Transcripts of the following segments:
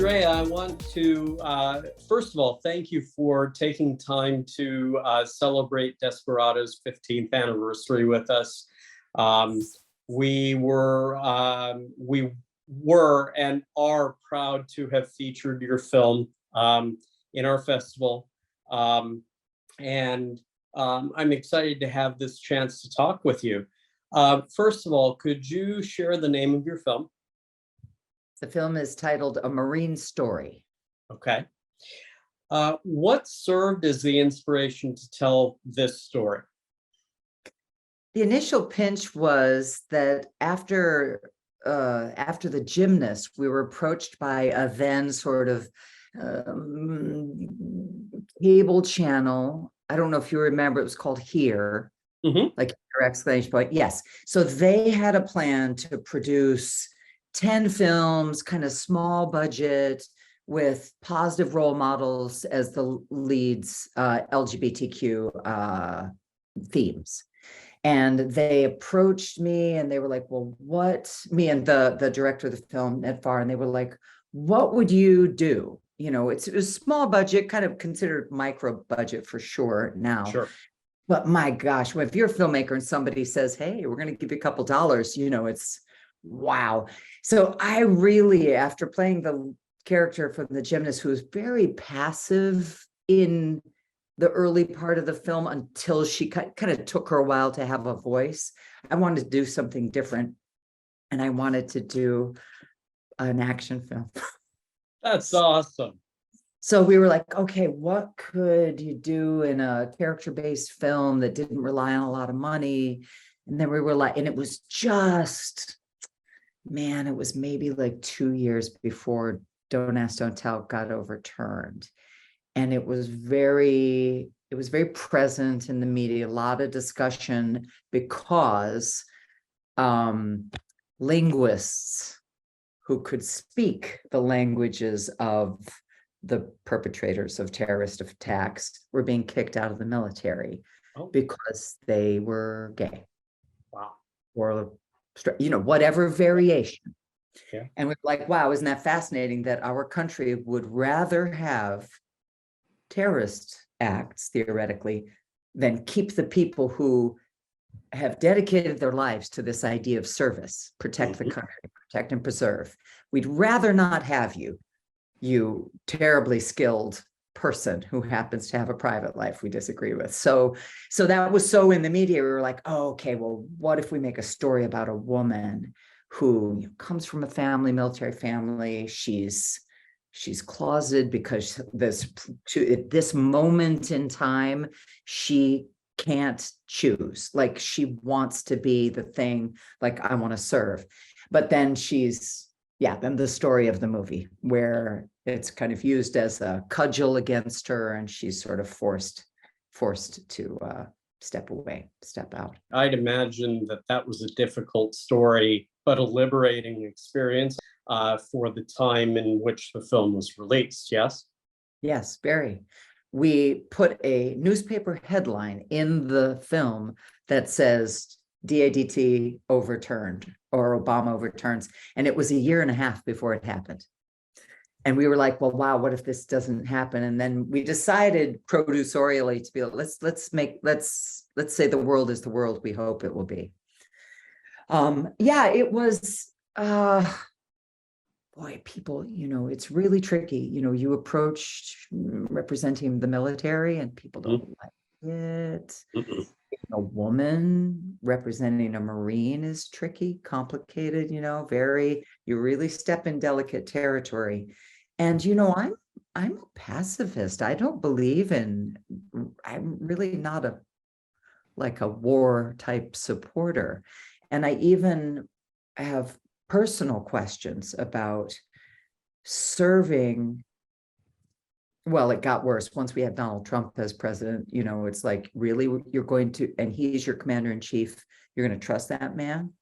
Dreya, I want to, first of all, thank you for taking time to celebrate Desperado's 15th anniversary with us. We were and are proud to have featured your film in our festival. And I'm excited to have this chance to talk with you. First of all, could you share the name of your film? The film is titled A Marine Story. Okay. What served as the inspiration to tell this story? The initial pinch was that after the gymnast, we were approached by a then sort of cable channel. I don't know if you remember, it was called Here, like your exclamation point. Yes. So they had a plan to produce 10 films, kind of small budget, with positive role models as the leads, LGBTQ themes. And they approached me and they were like, well, me and the director of the film, Ned Farr, and they were like, what would you do? You know, it was small budget, kind of considered micro budget for sure now. Sure. But my gosh, if you're a filmmaker and somebody says, hey, we're going to give you a couple dollars, you know, it's wow. So I really, after playing the character from the gymnast, who was very passive in the early part of the film until she kind of took her a while to have a voice, I wanted to do something different. And I wanted to do an action film. That's awesome. So we were like, okay, what could you do in a character-based film that didn't rely on a lot of money? And then we were like, and it was just, man, it was maybe like 2 years before Don't Ask, Don't Tell got overturned. And it was very present in the media, a lot of discussion, because linguists who could speak the languages of the perpetrators of terrorist attacks were being kicked out of the military because they were gay. Wow. Or, you know, whatever variation. Yeah. And we're like, wow, isn't that fascinating that our country would rather have terrorist acts, theoretically, than keep the people who have dedicated their lives to this idea of service, protect the country, protect and preserve. We'd rather not have you terribly skilled person who happens to have a private life we disagree with. So that was so in the media. We were like, oh, okay, well, what if we make a story about a woman who comes from a military family? She's closeted because at this moment in time, she can't choose. Like, she wants to be the thing, like, I want to serve. But then then the story of the movie, where it's kind of used as a cudgel against her, and she's sort of forced to step out. I'd imagine that was a difficult story, but a liberating experience for the time in which the film was released, yes? Yes, very. We put a newspaper headline in the film that says DADT overturned, or Obama overturns. And it was 1.5 years before it happened. And we were like, well, wow, what if this doesn't happen? And then we decided producerially to be like, let's say the world is the world we hope it will be. It was, boy, people, you know, it's really tricky. You know, you approach representing the military and people don't like it. A woman representing a Marine is tricky, complicated, you know, you really step in delicate territory. And, you know, I'm a pacifist. I don't believe I'm really not a war type supporter. And I even have personal questions about serving. Well, it got worse once we had Donald Trump as president. You know, it's like, really, you're going to, and he's your commander in chief, you're going to trust that man?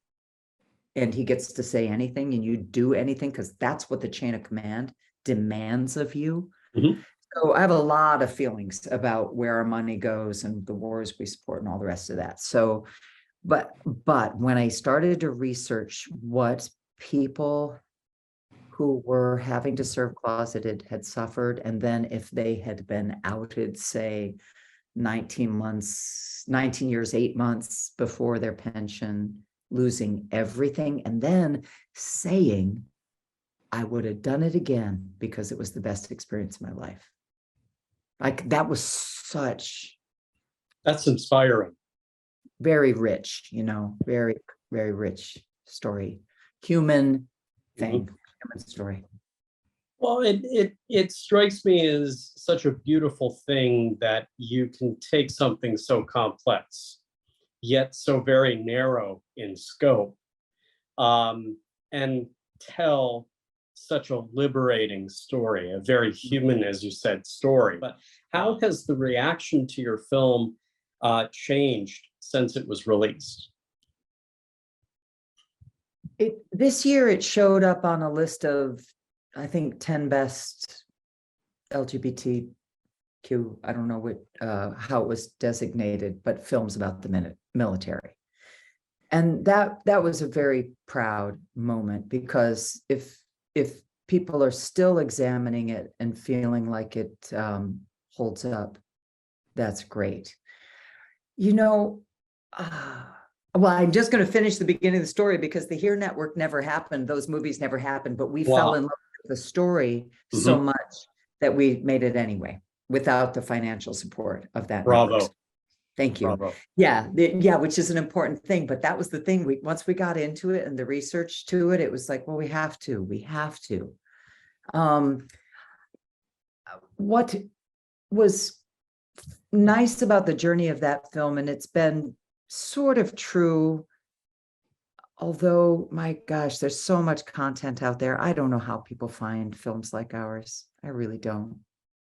And he gets to say anything and you do anything, because that's what the chain of command demands of you. So I have a lot of feelings about where our money goes and the wars we support and all the rest of that. So, but when I started to research what people who were having to serve closeted had suffered. And then if they had been outed, say, 19 years, 8 months before their pension, losing everything, and then saying, I would have done it again because it was the best experience of my life. Like, that was such. That's inspiring. Very rich, very, very rich story. Human thing, human story. Well, it strikes me as such a beautiful thing that you can take something so complex, yet so very narrow in scope, and tell such a liberating story, a very human, as you said, story. But how has the reaction to your film changed since it was released? This year it showed up on a list of, I think, 10 best LGBTQ, I don't know how it was designated, but films about the military. And that was a very proud moment, because if people are still examining it and feeling like it holds up, that's great. Well, I'm just going to finish the beginning of the story, because the Here Network never happened. Those movies never happened, but we fell in love with the story so much that we made it anyway, without the financial support of that. Bravo. Network. Thank you. Bravo. Yeah, which is an important thing. But that was the thing. Once we got into it and the research to it, it was like, well, we have to. What was nice about the journey of that film, and it's been sort of true, although, my gosh, there's so much content out there. I don't know how people find films like ours. I really don't.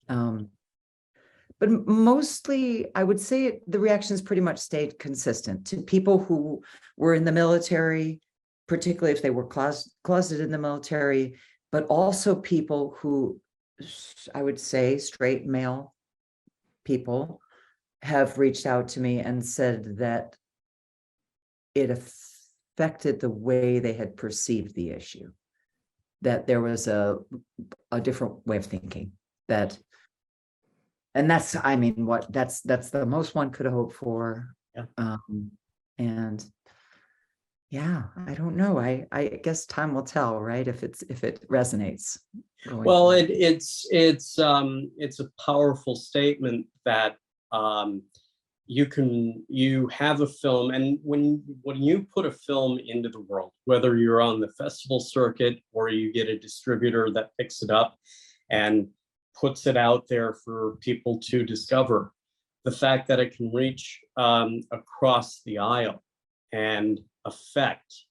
But mostly, I would say the reactions pretty much stayed consistent to people who were in the military, particularly if they were closeted in the military, but also people who, I would say, straight male people, have reached out to me and said that it affected the way they had perceived the issue, that there was a different way of thinking, and that's, that's the most one could hope for. Yeah. And yeah, I don't know. I guess time will tell, right? If it resonates. Well, it's a powerful statement that you have a film, and when you put a film into the world, whether you're on the festival circuit or you get a distributor that picks it up and puts it out there for people to discover, the fact that it can reach across the aisle and affect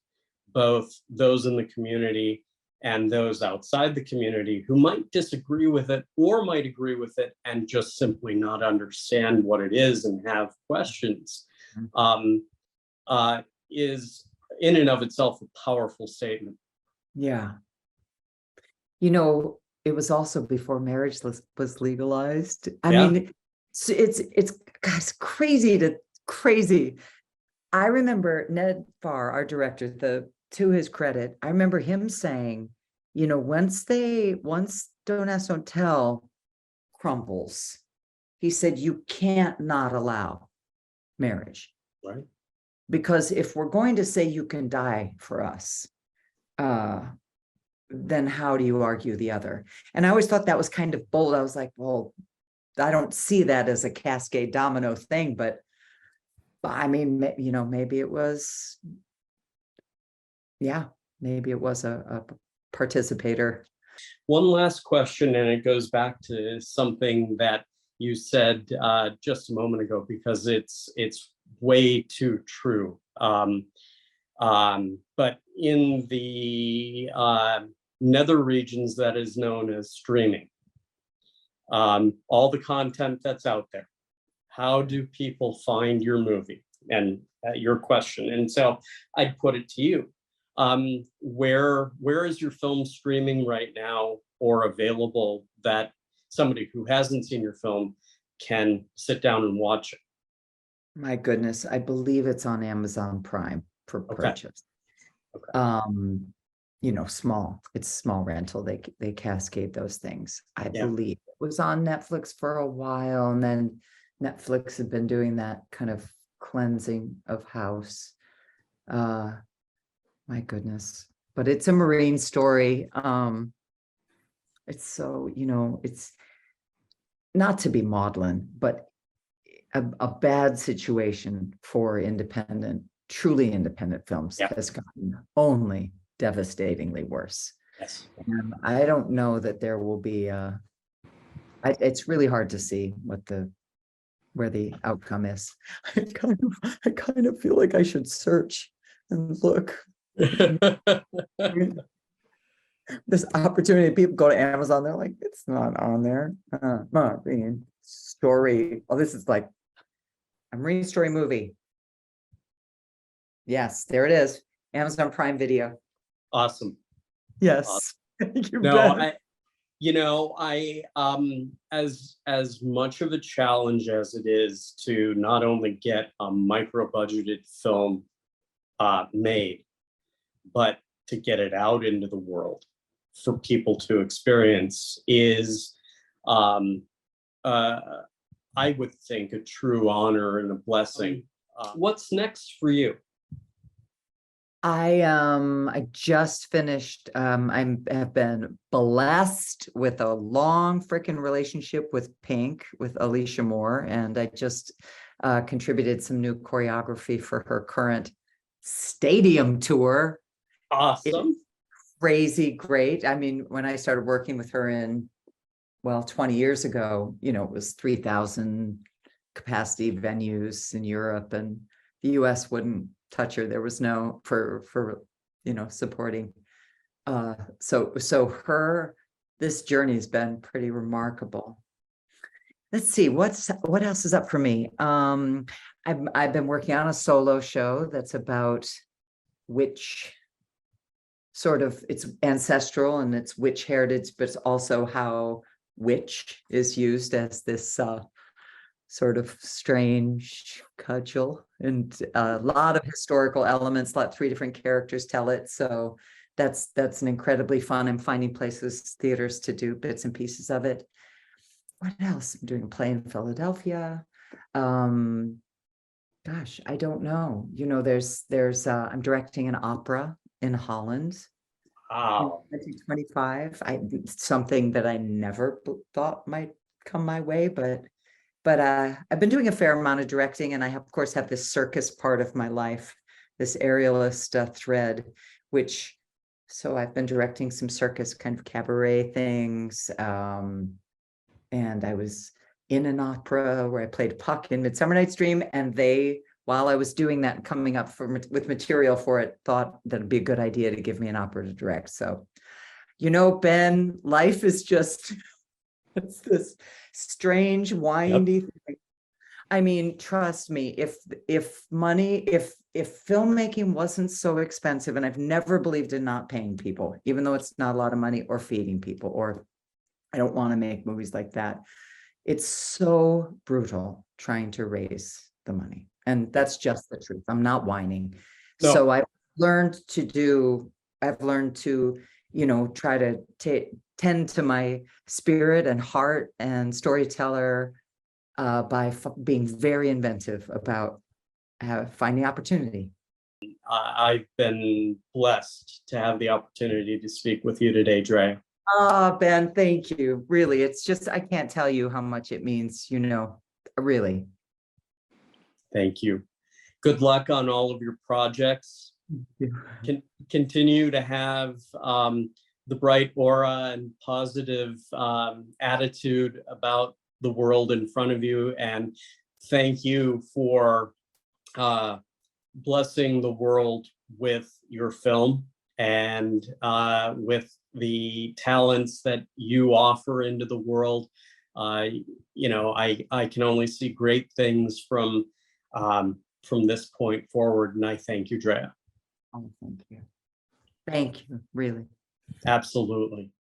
both those in the community and those outside the community who might disagree with it or might agree with it and just simply not understand what it is and have questions, is in and of itself a powerful statement. Yeah. It was also before marriage was legalized. I mean, it's crazy. I remember Ned Farr, our director, to his credit, I remember him saying, once Don't Ask, Don't Tell crumbles, he said, you can't not allow marriage. Right. Because if we're going to say you can die for us, then how do you argue the other? And I always thought that was kind of bold. I was like, well, I don't see that as a cascade domino thing, but I mean, maybe it was, maybe it was a participator. One last question, and it goes back to something that you said just a moment ago, because it's way too true. But in the nether regions that is known as streaming, all the content that's out there, how do people find your movie? And your question. And so I'd put it to you. Where is your film streaming right now or available that somebody who hasn't seen your film can sit down and watch it? My goodness, I believe it's on Amazon Prime for purchase. Okay. you know, small, it's small rental. They cascade those things. I Yeah. believe it was on Netflix for a while, and then Netflix had been doing that kind of cleansing of house. My goodness. But it's a Marine story. It's so, you know, it's not to be maudlin, but a bad situation for independent, truly independent films Yeah. has gotten only devastatingly worse. Yes. And I don't know that there will be it's really hard to see where the outcome is. I kind of feel like I should search and look. This opportunity, people go to Amazon, they're like, it's not on there. Marine story. Oh, this is like a Marine story movie. Yes, there it is. Amazon Prime Video. Awesome. Yes. Thank you, No, Ben. as much of a challenge as it is to not only get a micro budgeted film made, but to get it out into the world for people to experience is, I would think, a true honor and a blessing. What's next for you? I just finished. Have been blessed with a long freaking relationship with Pink, with Alicia Moore, and I just contributed some new choreography for her current stadium tour. Awesome. Crazy great. I mean, when I started working with her in, well, 20 years ago, you know, it was 3,000 capacity venues in Europe, and the US wouldn't touch her. There was no for you know, supporting. So this journey has been pretty remarkable. Let's see, what else is up for me? I've been working on a solo show that's about witch, sort of, it's ancestral and it's witch heritage, but it's also how witch is used as this sort of strange cudgel, and a lot of historical elements. Let 3 different characters tell it. So that's an incredibly fun. I'm finding places, theaters to do bits and pieces of it. What else? I'm doing a play in Philadelphia. Gosh, I don't know. You know, there's I'm directing an opera in Holland. Wow. In 2025. Something that I never thought might come my way, but I've been doing a fair amount of directing, and I of course have this circus part of my life, this aerialist thread, so I've been directing some circus kind of cabaret things, and I was in an opera where I played Puck in Midsummer Night's Dream, and while I was doing that, coming up with material for it, thought that it'd be a good idea to give me an opera to direct. So, you know, Ben, life is just, it's this strange, windy thing. I mean, trust me, if filmmaking wasn't so expensive, and I've never believed in not paying people, even though it's not a lot of money, or feeding people, or I don't want to make movies like that. It's so brutal trying to raise the money. And that's just the truth. I'm not whining. No. So I've learned to, you know, try to tend to my spirit and heart and storyteller by being very inventive about finding opportunity. I've been blessed to have the opportunity to speak with you today, Dreya. Oh, Ben, thank you. Really, it's just, I can't tell you how much it means, you know, really. Thank you. Good luck on all of your projects. Continue to have the bright aura and positive attitude about the world in front of you. And thank you for blessing the world with your film and with the talents that you offer into the world. You know, I can only see great things from this point forward, and I thank you, Dreya. Oh, thank you. Thank you, really. Absolutely.